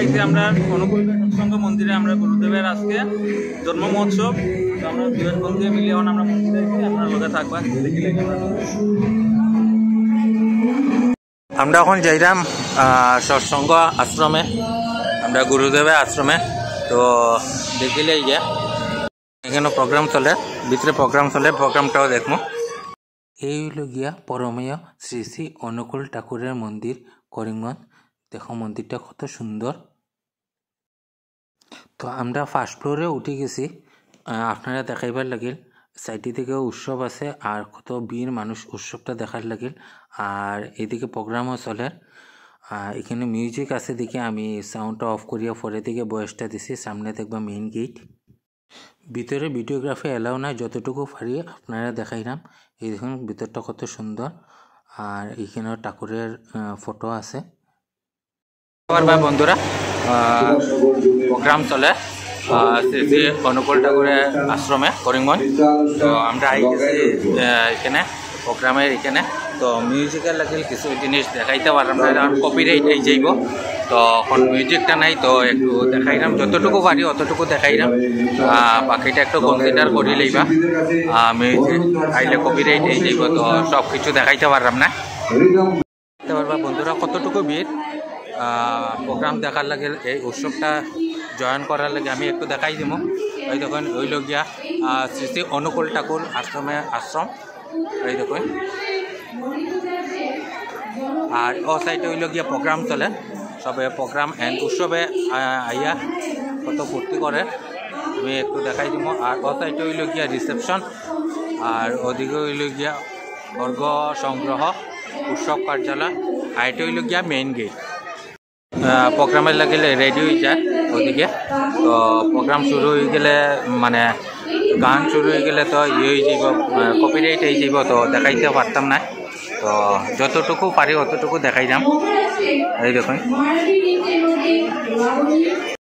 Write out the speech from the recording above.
আইছি আমরা অনুকূল সৎসঙ্গ মন্দিরে। আমরা গুরুদেবের আজকে জন্ম মহোৎসব, তো আমরা দুজন বন্ধু মিলে এখন আমরা মন্দিরে আইছি। আপনার লগে থাকবা দেখিলে আমরা এখন যাইলাম সৎসঙ্গ আশ্রমে, আমরা গুরুদেবের আশ্রমে। তো দেখিলে গিয়া এখানে প্রোগ্রাম চলে, ভিতরে প্রোগ্রাম চলে, প্রোগ্রামটাও দেখবো। এই হইল গিয়া পরমেয় শ্রী শ্রী অনুকূল ঠাকুরের মন্দির করিমগঞ্জ। দেখো মন্দিরটা কত সুন্দর। তো আমরা ফার্স্ট ফ্লোরে উঠে গেছি, আপনারা দেখাইবার লাগিল। সাইডে থেকে উৎসব আছে আর কত ভিড় মানুষ উৎসবটা দেখার লাগিল। আর এদিকে প্রোগ্রামও চলে, এখানে মিউজিক আছে দেখে আমি সাউন্ডটা অফ করিয়া পরে দিকে বয়সটা দিছি। সামনে দেখবা মেইন গেট। ভিতরে ভিডিওগ্রাফি এলাও নাই, যতটুকু পারি আপনারা দেখাইলাম। এই দেখুন ভিতরটা কত সুন্দর, আর এখানেও ঠাকুরের ফটো আছে। বন্ধুরা প্রোগ্রাম চলে শ্রী শ্রী অনুকূল ঠাকুরের আশ্রমে করিমগঞ্জ। তো আমরা আই গেছি এখানে প্রোগ্রামের এখানে। তো মিউজিকের লাগিল কিছু জিনিস দেখাইতে পারলাম না, কারণ কপিরাইট এই যাইব। তো এখন মিউজিকটা নাই, তো একটু দেখাইলাম, যতটুকু পারি অতটুকু দেখাইলাম। বাকিটা একটু কনসিডার করি লইবা, মিউজিক আইলে কপিরাইট এই যাইব। তো সব কিছু দেখাইতে পারলাম না। দেখতে পারবা বন্ধুরা কতটুকু ভিড় প্রোগ্রাম দেখার লাগে, এই উৎসবটা জয়েন করার লাগে। আমি একটু দেখাই দিব। এই দেখুন হইল গিয়া শ্রী শ্রী অনুকূল ঠাকুর আশ্রম, এই দেখুন। আর ও সাইডে হইল গিয়া প্রোগ্রাম চলে, সবে প্রোগ্রাম এন্ড উৎসবে আইয়া কত ফুর্তি করে, আমি একটু দেখাই দিব। আর ও সাইডে হইল গিয়া রিসেপশন, আর ওদিকে হইল গিয়া বর্গ সংগ্রহ উৎসব কার্যালয়, আর এটা হইল গিয়া মেইন গেট। প্রোগ্রামের লাগিলে রেডি হয়ে যায় ওদিকে। তো প্রোগ্রাম শুরু হয়ে গেলে মানে গান শুরু হয়ে গেলে তো হয়ে যাব, কপিরাইট হয়ে যাব। তো দেখাইতে পারতাম না, তো যতটুকু পারি অতটুকু দেখাইলাম। এই দেখুন